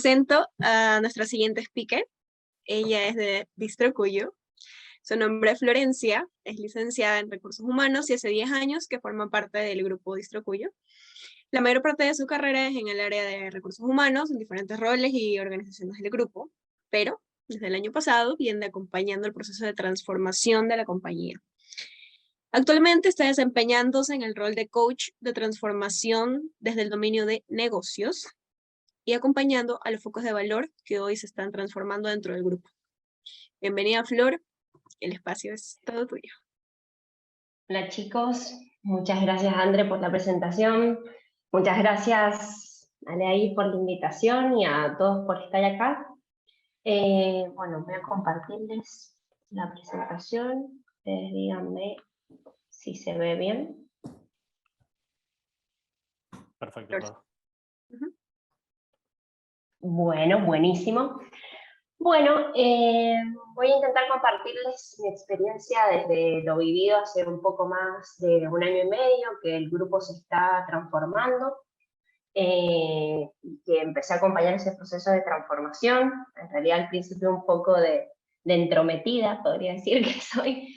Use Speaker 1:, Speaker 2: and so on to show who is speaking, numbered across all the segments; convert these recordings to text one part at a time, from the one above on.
Speaker 1: Presento a nuestra siguiente speaker. Ella es de Distro Cuyo. Su nombre es Florencia, es licenciada en Recursos Humanos y hace 10 años que forma parte del grupo Distro Cuyo. La mayor parte de su carrera es en el área de Recursos Humanos, en diferentes roles y organizaciones del grupo, pero desde el año pasado viene acompañando el proceso de transformación de la compañía. Actualmente está desempeñándose en el rol de coach de transformación desde el dominio de negocios y acompañando a los focos de valor que hoy se están transformando dentro del grupo. Bienvenida, Flor. El espacio es todo tuyo.
Speaker 2: Hola chicos, muchas gracias André por la presentación, muchas gracias Aleaí por la invitación y a todos por estar acá. Bueno, voy a compartirles la presentación, ustedes díganme si se ve bien.
Speaker 3: Perfecto. Todo.
Speaker 2: Bueno, buenísimo. Bueno, voy a intentar compartirles mi experiencia desde lo vivido hace un poco más de 1 año y medio, que el grupo se está transformando, y que empecé a acompañar ese proceso de transformación. En realidad al principio un poco de entrometida, podría decir que soy,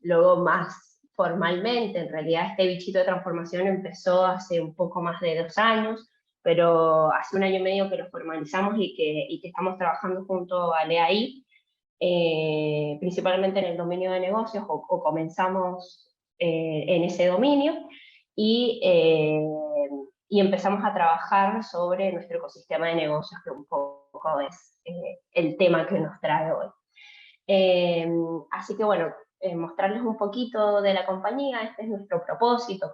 Speaker 2: luego más formalmente. En realidad este bichito de transformación empezó hace un poco más de 2 años, pero hace 1 año y medio que lo formalizamos y que estamos trabajando junto a LEAI, principalmente en el dominio de negocios, o comenzamos en ese dominio, y empezamos a trabajar sobre nuestro ecosistema de negocios, que un poco es el tema que nos trae hoy. Así que bueno, mostrarles un poquito de la compañía. Este es nuestro propósito,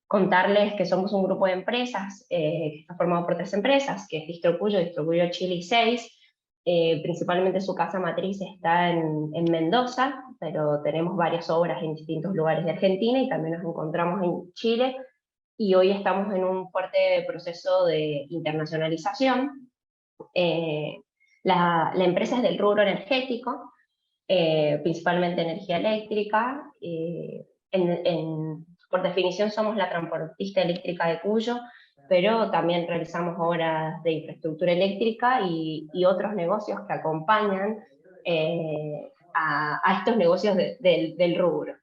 Speaker 2: contarles que somos un grupo de empresas que está formado por 3 empresas, que es Distro Cuyo Chile y 6. Principalmente su casa matriz está en Mendoza, pero tenemos varias obras en distintos lugares de Argentina y también nos encontramos en Chile, y hoy estamos en un fuerte proceso de internacionalización. La empresa es del rubro energético, principalmente energía eléctrica. Por definición somos la transportista eléctrica de Cuyo, pero también realizamos obras de infraestructura eléctrica y otros negocios que acompañan a estos negocios del rubro.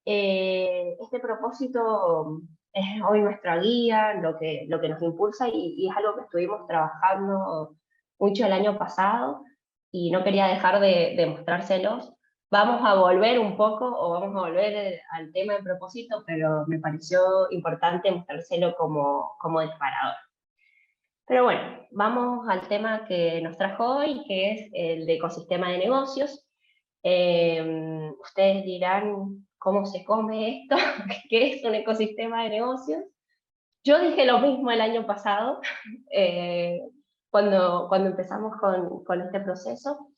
Speaker 2: Este propósito es hoy nuestra guía, lo que nos impulsa, y es algo que estuvimos trabajando mucho el año pasado, y no quería dejar de mostrárselos. Vamos a volver un poco, o vamos a volver al tema de propósito, pero me pareció importante mostrárselo como disparador. Pero bueno, vamos al tema que nos trajo hoy, que es el de ecosistema de negocios. Ustedes dirán, ¿cómo se come esto? ¿Qué es un ecosistema de negocios? Yo dije lo mismo el año pasado, cuando empezamos con este proceso.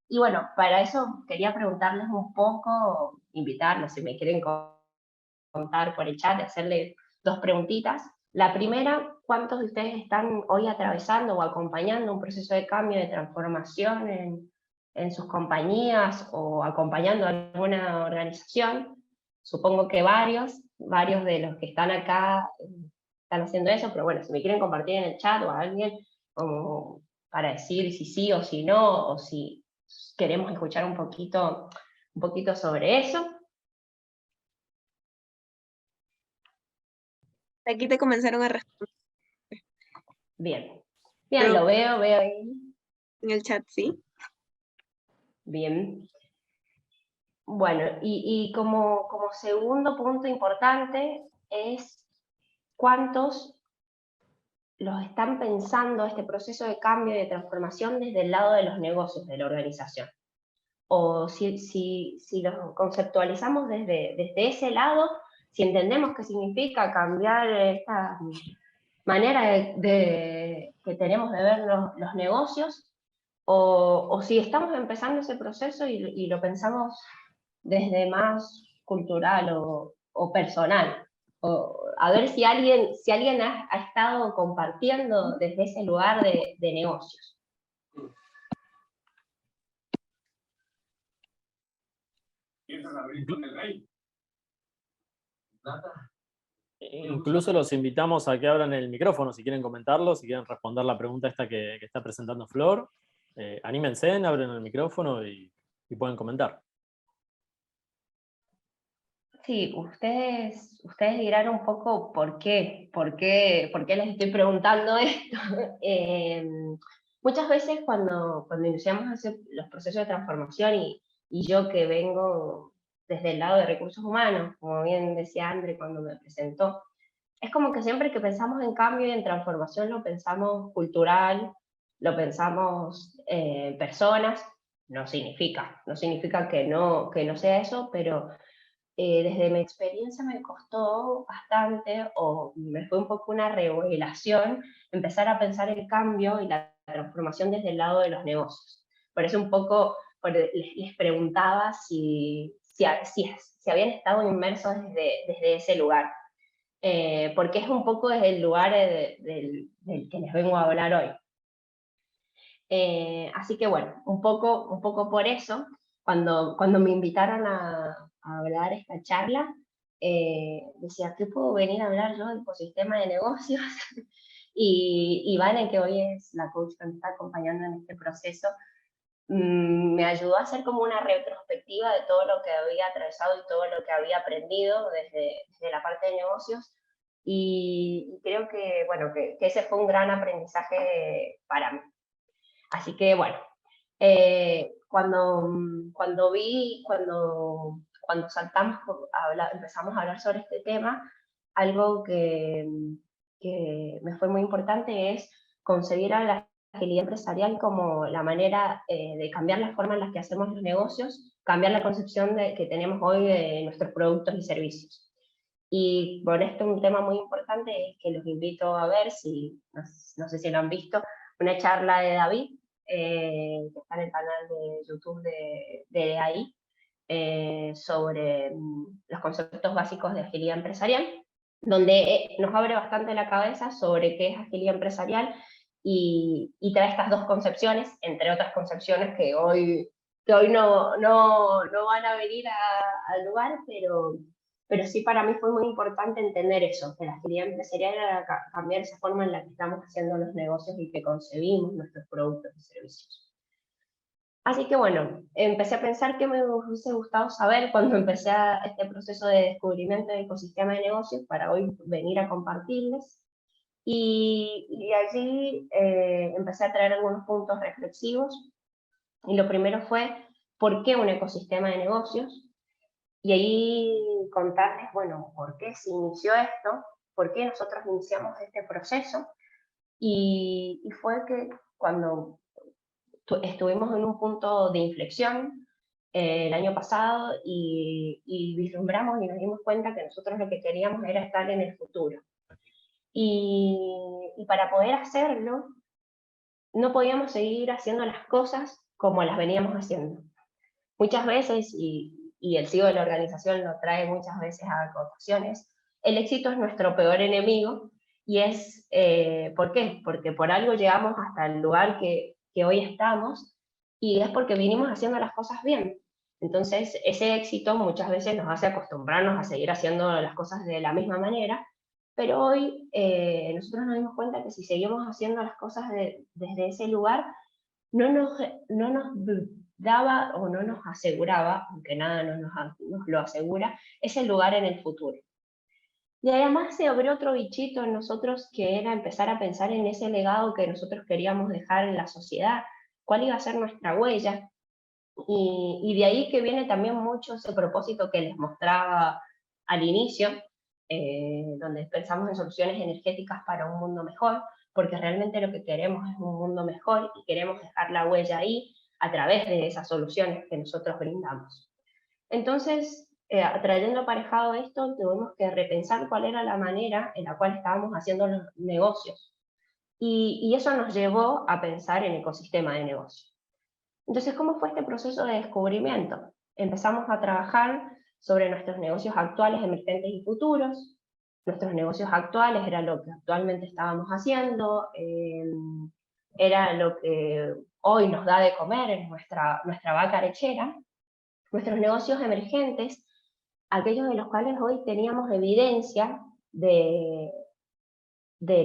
Speaker 2: Y bueno, para eso quería preguntarles un poco, invitarlos si me quieren contar por el chat, hacerle 2 preguntitas. La primera, ¿cuántos de ustedes están hoy atravesando o acompañando un proceso de cambio, de transformación en sus compañías, o acompañando a alguna organización? Supongo que varios de los que están acá están haciendo eso, pero bueno, si me quieren compartir en el chat o a alguien, como para decir si sí o si no, o si queremos escuchar un poquito sobre eso.
Speaker 1: Aquí te comenzaron a responder.
Speaker 2: Bien,
Speaker 1: Pero
Speaker 2: lo veo ahí.
Speaker 1: en el chat, ¿sí?
Speaker 2: Bien. Bueno, y como segundo punto importante es cuántos los están pensando este proceso de cambio y de transformación desde el lado de los negocios de la organización. O si lo conceptualizamos desde ese lado, si entendemos qué significa cambiar esta manera que tenemos de ver los negocios, o si estamos empezando ese proceso y lo pensamos desde más cultural o personal. A ver si alguien ha estado compartiendo desde ese lugar de negocios.
Speaker 3: incluso los invitamos a que abran el micrófono si quieren comentarlo, si quieren responder la pregunta esta que está presentando Flor. Anímense, abren el micrófono y pueden comentar.
Speaker 2: Sí, ustedes dirán un poco por qué les estoy preguntando esto. Muchas veces cuando iniciamos los procesos de transformación y yo que vengo desde el lado de recursos humanos, como bien decía André cuando me presentó, es como que siempre que pensamos en cambio y en transformación lo pensamos cultural, lo pensamos personas, no significa que no sea eso, pero desde mi experiencia me costó bastante, o me fue un poco una revelación, empezar a pensar el cambio y la transformación desde el lado de los negocios. Por eso un poco les preguntaba si habían estado inmersos desde ese lugar, porque es un poco desde el lugar del que les vengo a hablar hoy. Así que bueno, un poco por eso, cuando me invitaron a hablar esta charla, decía, ¿qué puedo venir a hablar yo de ecosistema de negocios? Y Vane, que hoy es la coach que me está acompañando en este proceso, me ayudó a hacer como una retrospectiva de todo lo que había atravesado y todo lo que había aprendido desde la parte de negocios, y creo que, bueno, que ese fue un gran aprendizaje para mí. Así que bueno, cuando saltamos, empezamos a hablar sobre este tema, algo que me fue muy importante es concebir a la agilidad empresarial como la manera de cambiar la forma en la que hacemos los negocios, cambiar la concepción que tenemos hoy de nuestros productos y servicios. Y por esto un tema muy importante es que los invito a ver, no sé si lo han visto, una charla de David, que está en el canal de YouTube de AI, sobre los conceptos básicos de agilidad empresarial, donde nos abre bastante la cabeza sobre qué es agilidad empresarial y trae estas dos concepciones, entre otras concepciones que hoy no van a venir al lugar, pero sí para mí fue muy importante entender eso, que la agilidad empresarial era cambiar esa forma en la que estamos haciendo los negocios y que concebimos nuestros productos y servicios. Así que bueno, empecé a pensar qué me hubiese gustado saber cuando empecé este proceso de descubrimiento del ecosistema de negocios para hoy venir a compartirles. Y allí empecé a traer algunos puntos reflexivos. Y lo primero fue, ¿por qué un ecosistema de negocios? Y ahí contarles, bueno, por qué se inició esto, por qué nosotros iniciamos este proceso. Y fue que cuando estuvimos en un punto de inflexión el año pasado y vislumbramos y nos dimos cuenta que nosotros lo que queríamos era estar en el futuro. Y para poder hacerlo, no podíamos seguir haciendo las cosas como las veníamos haciendo. Muchas veces, y el CEO de la organización lo trae muchas veces a acotaciones, el éxito es nuestro peor enemigo, y es, ¿por qué? Porque por algo llegamos hasta el lugar que hoy estamos, y es porque vinimos haciendo las cosas bien. Entonces, ese éxito muchas veces nos hace acostumbrarnos a seguir haciendo las cosas de la misma manera, pero hoy nosotros nos dimos cuenta que si seguimos haciendo las cosas desde ese lugar, no nos daba o no nos aseguraba, aunque nada nos lo asegura, ese lugar en el futuro. Y además se abrió otro bichito en nosotros, que era empezar a pensar en ese legado que nosotros queríamos dejar en la sociedad, cuál iba a ser nuestra huella. Y de ahí que viene también mucho ese propósito que les mostraba al inicio, donde pensamos en soluciones energéticas para un mundo mejor, porque realmente lo que queremos es un mundo mejor y queremos dejar la huella ahí a través de esas soluciones que nosotros brindamos. Entonces, trayendo aparejado esto, tuvimos que repensar cuál era la manera en la cual estábamos haciendo los negocios. Y eso nos llevó a pensar en ecosistema de negocios. Entonces, ¿cómo fue este proceso de descubrimiento? Empezamos a trabajar sobre nuestros negocios actuales, emergentes y futuros. Nuestros negocios actuales era lo que actualmente estábamos haciendo, era lo que hoy nos da de comer, es nuestra vaca lechera. Nuestros negocios emergentes, aquellos de los cuales hoy teníamos evidencia de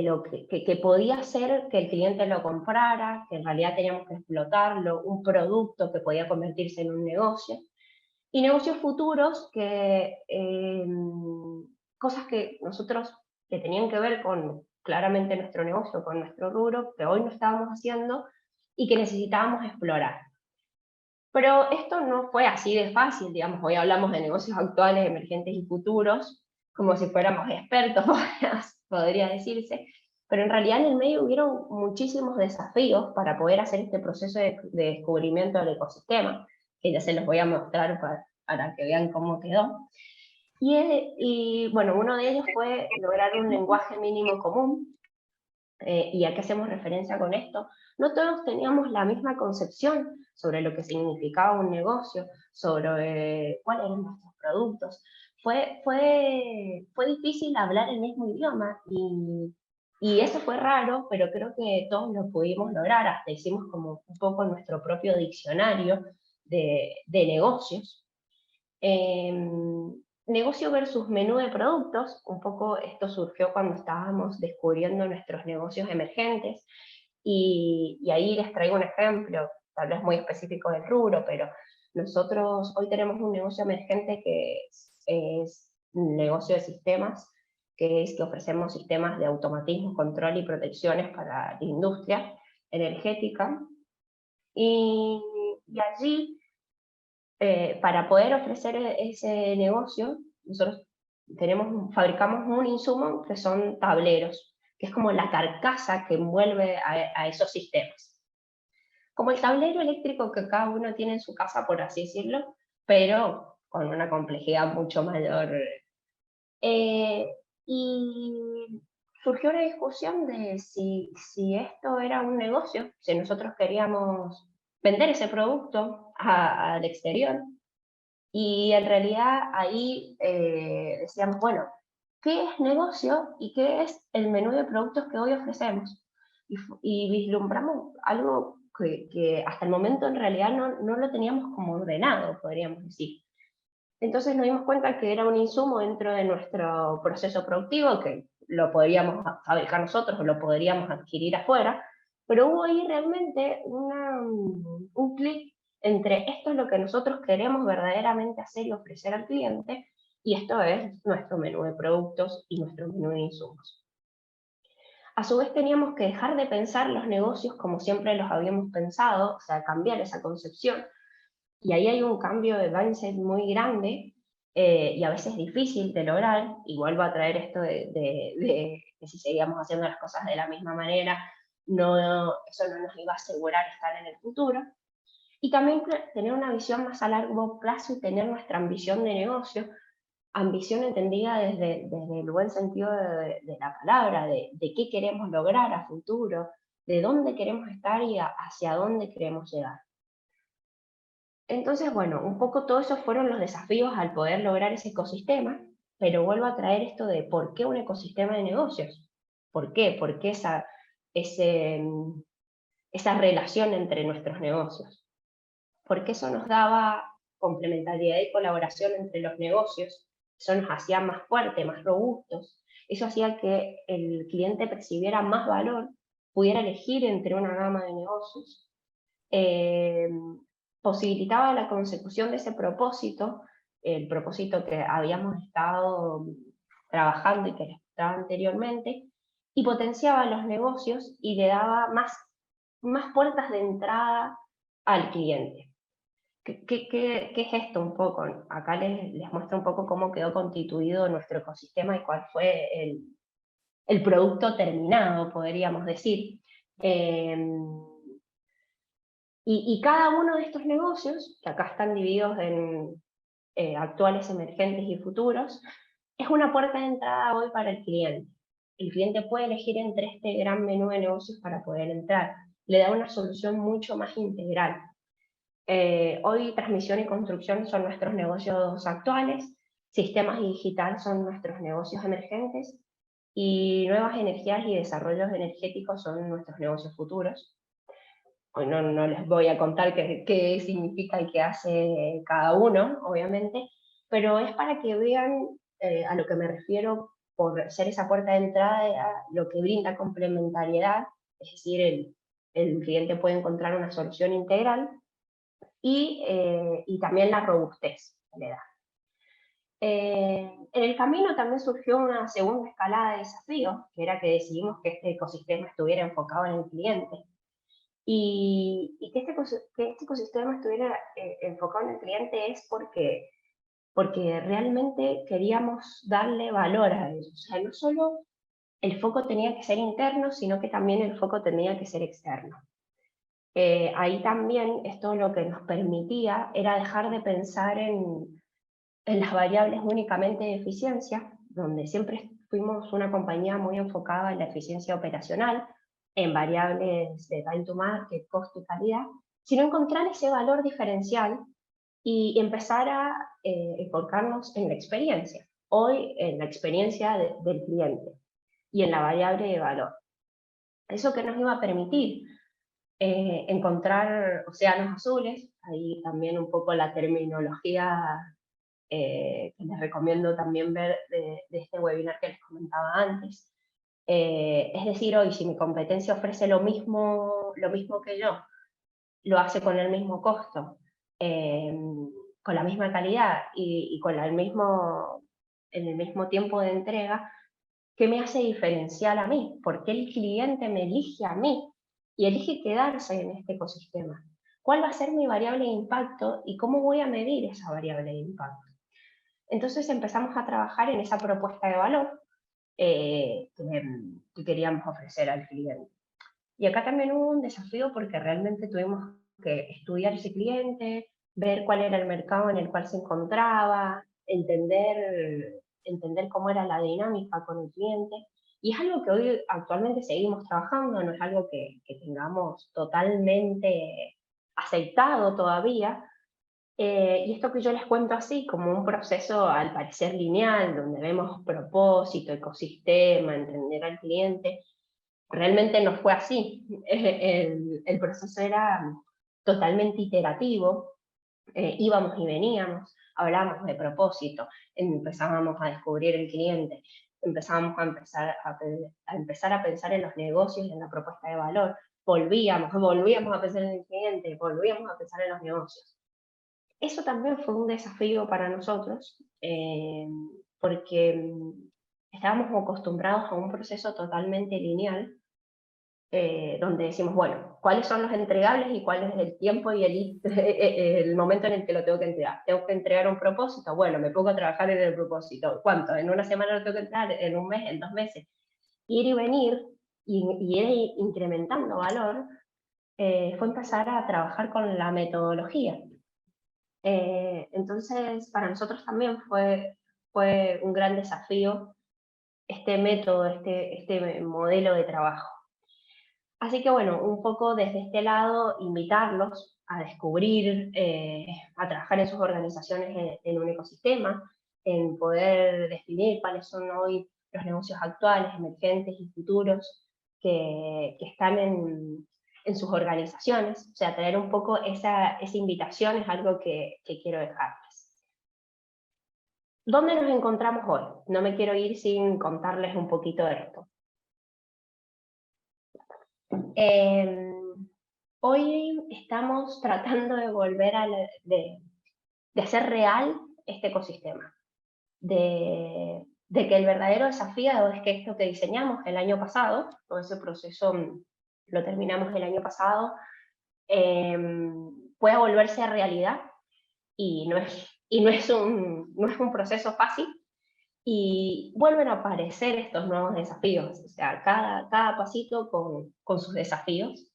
Speaker 2: lo que podía ser que el cliente lo comprara, que en realidad teníamos que explotarlo, un producto que podía convertirse en un negocio, y negocios futuros cosas que nosotros, que tenían que ver con claramente nuestro negocio, con nuestro rubro, que hoy no estábamos haciendo y que necesitábamos explorar. Pero esto no fue así de fácil, digamos, hoy hablamos de negocios actuales, emergentes y futuros, como si fuéramos expertos, podría decirse, pero en realidad en el medio hubieron muchísimos desafíos para poder hacer este proceso de descubrimiento del ecosistema, que ya se los voy a mostrar para que vean cómo quedó. Y bueno, uno de ellos fue lograr un lenguaje mínimo común. ¿Y a qué hacemos referencia con esto? No todos teníamos la misma concepción sobre lo que significaba un negocio, sobre cuáles eran nuestros productos. Fue difícil hablar el mismo idioma y eso fue raro, pero creo que todos lo pudimos lograr. Hasta hicimos como un poco nuestro propio diccionario de negocios. Negocio versus menú de productos, un poco esto surgió cuando estábamos descubriendo nuestros negocios emergentes y ahí les traigo un ejemplo, tal vez muy específico del rubro, pero nosotros hoy tenemos un negocio emergente que es un negocio de sistemas, que es que ofrecemos sistemas de automatismo, control y protecciones para la industria energética y allí para poder ofrecer ese negocio, nosotros fabricamos un insumo que son tableros, que es como la carcasa que envuelve a esos sistemas. Como el tablero eléctrico que cada uno tiene en su casa, por así decirlo, pero con una complejidad mucho mayor. Y surgió una discusión de si esto era un negocio, si nosotros queríamos vender ese producto al exterior. Y en realidad ahí decíamos, bueno, ¿qué es negocio y qué es el menú de productos que hoy ofrecemos? Y vislumbramos algo que hasta el momento en realidad no lo teníamos como ordenado, podríamos decir. Entonces nos dimos cuenta que era un insumo dentro de nuestro proceso productivo, que lo podríamos fabricar nosotros o lo podríamos adquirir afuera, pero hubo ahí realmente un clic entre esto es lo que nosotros queremos verdaderamente hacer y ofrecer al cliente, y esto es nuestro menú de productos y nuestro menú de insumos. A su vez teníamos que dejar de pensar los negocios como siempre los habíamos pensado, o sea, cambiar esa concepción, y ahí hay un cambio de mindset muy grande y a veces difícil de lograr, y vuelvo a traer esto de que si seguíamos haciendo las cosas de la misma manera, eso no nos iba a asegurar estar en el futuro. Y también tener una visión más a largo plazo y tener nuestra ambición de negocio, ambición entendida desde el buen sentido de la palabra, de qué queremos lograr a futuro, de dónde queremos estar y hacia dónde queremos llegar. Entonces, bueno, un poco todos esos fueron los desafíos al poder lograr ese ecosistema, pero vuelvo a traer esto de por qué un ecosistema de negocios. ¿Por qué? ¿Por qué esa relación entre nuestros negocios? Porque eso nos daba complementariedad y colaboración entre los negocios, eso nos hacía más fuertes, más robustos, eso hacía que el cliente percibiera más valor, pudiera elegir entre una gama de negocios, posibilitaba la consecución de ese propósito, el propósito que habíamos estado trabajando y que les mostraba anteriormente, y potenciaba los negocios y le daba más puertas de entrada al cliente. ¿Qué es esto un poco? Acá les muestro un poco cómo quedó constituido nuestro ecosistema y cuál fue el producto terminado, podríamos decir. Y cada uno de estos negocios, que acá están divididos en actuales, emergentes y futuros, es una puerta de entrada hoy para el cliente. El cliente puede elegir entre este gran menú de negocios para poder entrar. Le da una solución mucho más integral. Hoy transmisión y construcción son nuestros negocios actuales, sistemas y digital son nuestros negocios emergentes, y nuevas energías y desarrollos energéticos son nuestros negocios futuros. Hoy no les voy a contar qué significa y qué hace cada uno, obviamente, pero es para que vean a lo que me refiero por ser esa puerta de entrada, lo que brinda complementariedad, es decir, el cliente puede encontrar una solución integral, y también la robustez que le da. En el camino también surgió una segunda escalada de desafíos, que era que decidimos que este ecosistema estuviera enfocado en el cliente. Y que este ecosistema estuviera enfocado en el cliente es porque realmente queríamos darle valor a ellos. O sea, no solo el foco tenía que ser interno, sino que también el foco tenía que ser externo. Ahí también esto lo que nos permitía era dejar de pensar en las variables únicamente de eficiencia, donde siempre fuimos una compañía muy enfocada en la eficiencia operacional, en variables de time to market, costo y calidad, sino encontrar ese valor diferencial y empezar a enfocarnos en la experiencia. Hoy en la experiencia del cliente y en la variable de valor. ¿Eso que nos iba a permitir? Encontrar océanos azules, ahí también un poco la terminología que les recomiendo también ver de este webinar que les comentaba antes. Es decir, hoy si mi competencia ofrece lo mismo que yo, lo hace con el mismo costo, con la misma calidad y con en el mismo tiempo de entrega, ¿qué me hace diferencial a mí? ¿Por qué el cliente me elige a mí y elige quedarse en este ecosistema? ¿Cuál va a ser mi variable de impacto y cómo voy a medir esa variable de impacto? Entonces empezamos a trabajar en esa propuesta de valor que queríamos ofrecer al cliente. Y acá también hubo un desafío porque realmente tuvimos que estudiar ese cliente, ver cuál era el mercado en el cual se encontraba, entender cómo era la dinámica con el cliente. Y es algo que hoy actualmente seguimos trabajando, no es algo que tengamos totalmente aceptado todavía. Y esto que yo les cuento así, como un proceso al parecer lineal, donde vemos propósito, ecosistema, entender al cliente, realmente no fue así. El proceso era totalmente iterativo, íbamos y veníamos, hablábamos de propósito, empezábamos a descubrir el cliente, empezábamos a empezar a pensar en los negocios y en la propuesta de valor, volvíamos a pensar en el cliente, volvíamos a pensar en los negocios. Eso también fue un desafío para nosotros, porque estábamos acostumbrados a un proceso totalmente lineal, donde decimos, bueno, ¿cuáles son los entregables y cuál es el tiempo y el momento en el que lo tengo que entregar? ¿Tengo que entregar un propósito? Bueno, me pongo a trabajar en el propósito. ¿Cuánto? ¿En una semana lo tengo que entregar? ¿En un mes? ¿En 2 meses? Ir y venir y ir incrementando valor, fue empezar a trabajar con la metodología. Entonces, para nosotros también fue un gran desafío este método, este modelo de trabajo. Así que bueno, un poco desde este lado, invitarlos a descubrir, a trabajar en sus organizaciones en un ecosistema, en poder definir cuáles son hoy los negocios actuales, emergentes y futuros que están en sus organizaciones. O sea, tener un poco esa invitación es algo que quiero dejarles. ¿Dónde nos encontramos hoy? No me quiero ir sin contarles un poquito de esto. Hoy estamos tratando de volver de hacer real este ecosistema, de que el verdadero desafío es que esto que diseñamos el año pasado, todo ese proceso lo terminamos el año pasado, pueda volverse a realidad, y no es un proceso fácil, y vuelven a aparecer estos nuevos desafíos, o sea, cada pasito con sus desafíos.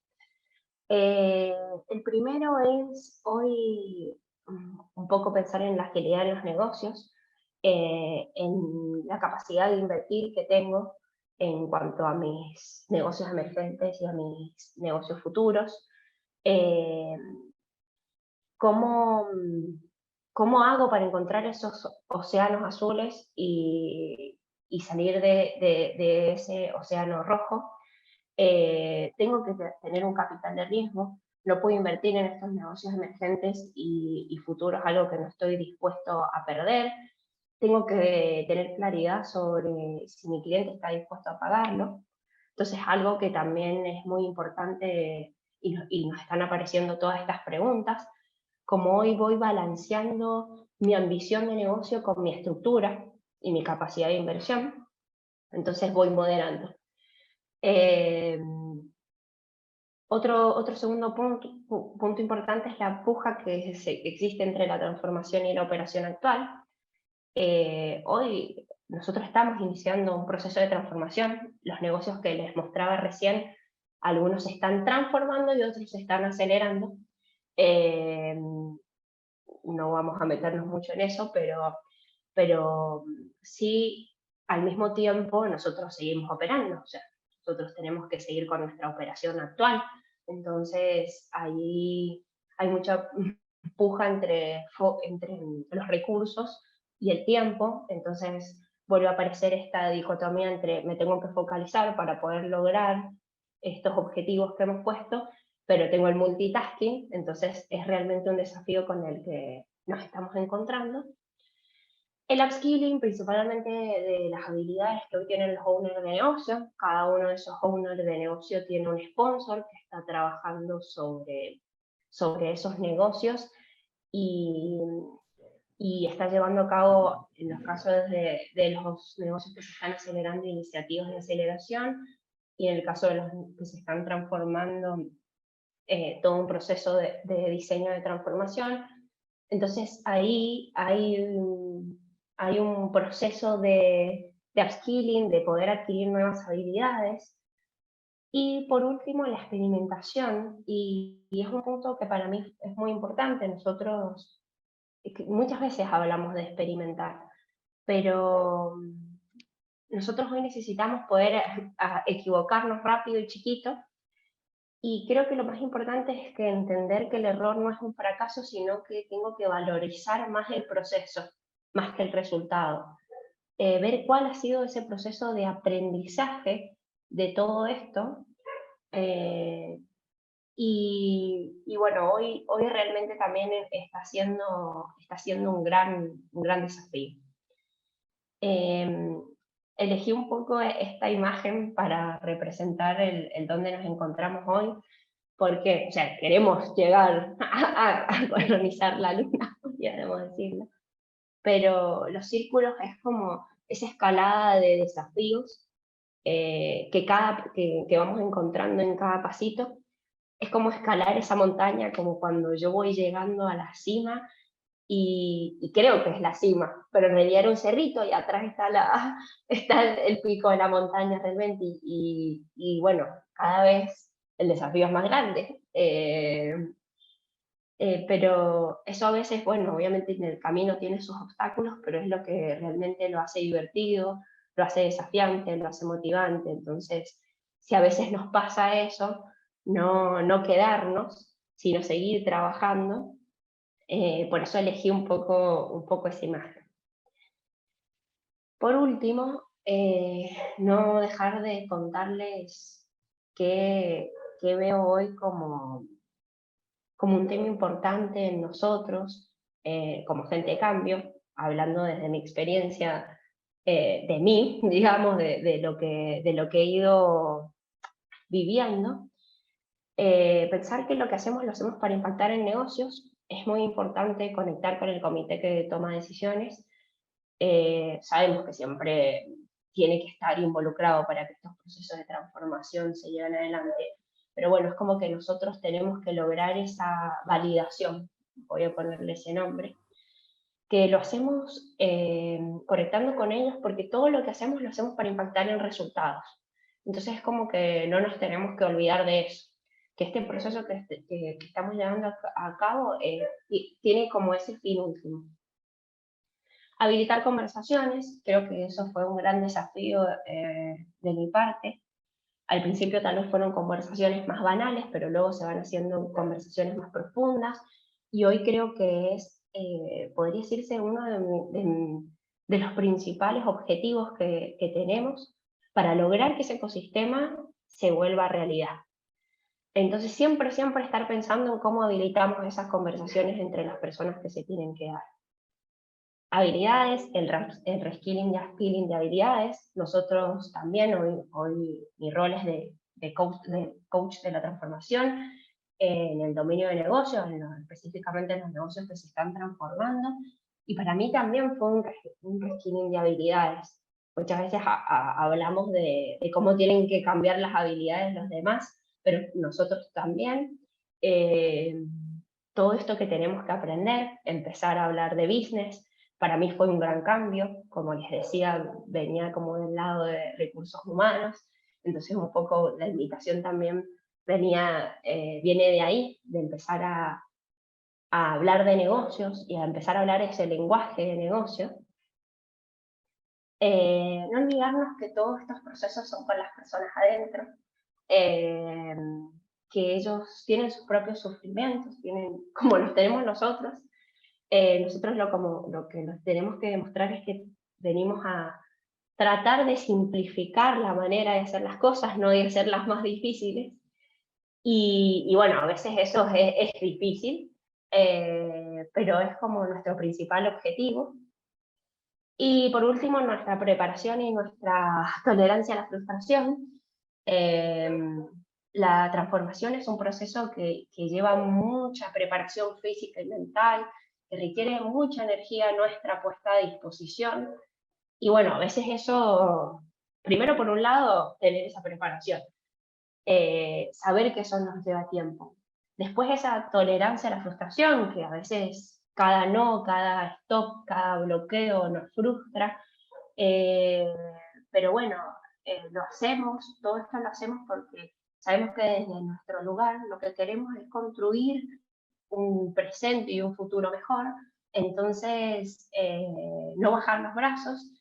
Speaker 2: El primero es hoy un poco pensar en la agilidad de los negocios, en la capacidad de invertir que tengo en cuanto a mis negocios emergentes y a mis negocios futuros. ¿Cómo hago para encontrar esos océanos azules y salir de ese océano rojo? Tengo que tener un capital de riesgo, no puedo invertir en estos negocios emergentes y futuros, algo que no estoy dispuesto a perder. tengo que tener claridad sobre si mi cliente está dispuesto a pagarlo. Entonces, algo que también es muy importante, y nos están apareciendo todas estas preguntas, como hoy voy balanceando mi ambición de negocio con mi estructura y mi capacidad de inversión, entonces voy moderando. Otro segundo punto importante es la puja que existe entre la transformación y la operación actual. Hoy nosotros estamos iniciando un proceso de transformación. Los negocios que les mostraba recién, algunos se están transformando y otros se están acelerando. No vamos a meternos mucho en eso, pero sí, al mismo tiempo nosotros seguimos operando. O sea, nosotros tenemos que seguir con nuestra operación actual. Entonces, ahí hay mucha puja entre los recursos y el tiempo. Entonces, vuelve a aparecer esta dicotomía entre me tengo que focalizar para poder lograr estos objetivos que hemos puesto, pero tengo el multitasking, entonces es realmente un desafío con el que nos estamos encontrando. El upskilling, principalmente de las habilidades que hoy tienen los owners de negocio. Cada uno de esos owners de negocio tiene un sponsor que está trabajando sobre esos negocios y está llevando a cabo, en los casos de los negocios que se están acelerando, iniciativas de aceleración, y en el caso de los que se están transformando, todo un proceso de diseño de transformación. Entonces ahí hay un proceso de upskilling, de poder adquirir nuevas habilidades. Y por último, la experimentación, y es un punto que para mí es muy importante. Nosotros muchas veces hablamos de experimentar, pero nosotros hoy necesitamos poder equivocarnos rápido y chiquito, y creo que lo más importante es que entender que el error no es un fracaso, sino que tengo que valorizar más el proceso, más que el resultado. Ver cuál ha sido ese proceso de aprendizaje de todo esto. Y bueno, hoy realmente también está siendo un gran desafío. Elegí un poco esta imagen para representar el dónde nos encontramos hoy, porque, o sea, queremos llegar a colonizar la luna, podríamos decirlo, pero los círculos es como esa escalada de desafíos que vamos encontrando en cada pasito. Es como escalar esa montaña, como cuando yo voy llegando a la cima, y creo que es la cima, pero en realidad era un cerrito y atrás está el pico de la montaña realmente, y bueno, cada vez el desafío es más grande. Pero eso a veces, bueno, obviamente en el camino tiene sus obstáculos, pero es lo que realmente lo hace divertido, lo hace desafiante, lo hace motivante. Entonces, si a veces nos pasa eso, no quedarnos, sino seguir trabajando. Por eso elegí un poco esa imagen. Por último, no dejar de contarles qué veo hoy como un tema importante en nosotros, como gente de cambio, hablando desde mi experiencia, de mí, digamos, de lo que he ido viviendo. Pensar que lo que hacemos lo hacemos para impactar en negocios. Es muy importante conectar con el comité que toma decisiones. Sabemos que siempre tiene que estar involucrado para que estos procesos de transformación se lleven adelante, pero bueno, es como que nosotros tenemos que lograr esa validación, voy a ponerle ese nombre, que lo hacemos conectando con ellos, porque todo lo que hacemos lo hacemos para impactar en resultados. Entonces es como que no nos tenemos que olvidar de eso, que este proceso que estamos llevando a cabo tiene como ese fin último. Habilitar conversaciones, creo que eso fue un gran desafío de mi parte. Al principio tal vez fueron conversaciones más banales, pero luego se van haciendo conversaciones más profundas, y hoy creo que podría decirse uno de los principales objetivos que tenemos para lograr que ese ecosistema se vuelva realidad. Entonces siempre estar pensando en cómo habilitamos esas conversaciones entre las personas que se tienen que dar. habilidades, el reskilling y upskilling de habilidades. Nosotros también, hoy mi rol es de coach de la transformación en el dominio de negocios, específicamente en los negocios que se están transformando. Y para mí también fue un reskilling de habilidades. Muchas veces hablamos de cómo tienen que cambiar las habilidades los demás, pero nosotros también. Todo esto que tenemos que aprender, empezar a hablar de business, para mí fue un gran cambio. Como les decía, venía como del lado de recursos humanos, entonces un poco la invitación también viene de ahí, de empezar a hablar de negocios y a empezar a hablar ese lenguaje de negocio. No olvidarnos que todos estos procesos son con las personas adentro, que ellos tienen sus propios sufrimientos, como los tenemos nosotros. Nosotros lo que nos tenemos que demostrar es que venimos a tratar de simplificar la manera de hacer las cosas, no de hacerlas más difíciles. Y bueno, a veces eso es difícil, pero es como nuestro principal objetivo. Y por último, nuestra preparación y nuestra tolerancia a la frustración. La transformación es un proceso que lleva mucha preparación física y mental, que requiere mucha energía nuestra puesta a disposición. Y bueno, a veces eso, primero por un lado, tener esa preparación, saber que eso nos lleva tiempo. Después esa tolerancia a la frustración, que a veces cada no, cada stop, cada bloqueo nos frustra, pero bueno, lo hacemos, todo esto lo hacemos porque sabemos que desde nuestro lugar lo que queremos es construir un presente y un futuro mejor. Entonces, no bajar los brazos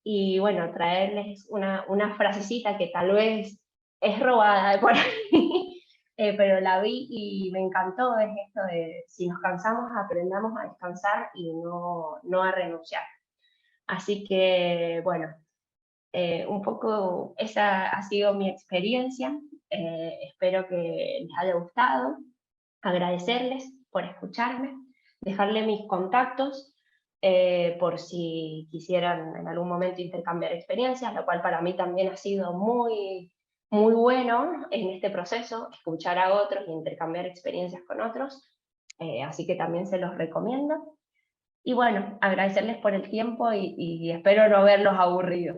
Speaker 2: y bueno, traerles una frasecita que tal vez es robada de por ahí, pero la vi y me encantó, es esto de si nos cansamos, aprendamos a descansar y no a renunciar. Así que, bueno, un poco esa ha sido mi experiencia. Espero que les haya gustado. Agradecerles por escucharme, dejarle mis contactos por si quisieran en algún momento intercambiar experiencias, lo cual para mí también ha sido muy, muy bueno en este proceso, escuchar a otros y intercambiar experiencias con otros. Así que también se los recomiendo. Y bueno, agradecerles por el tiempo y espero no haberlos aburrido.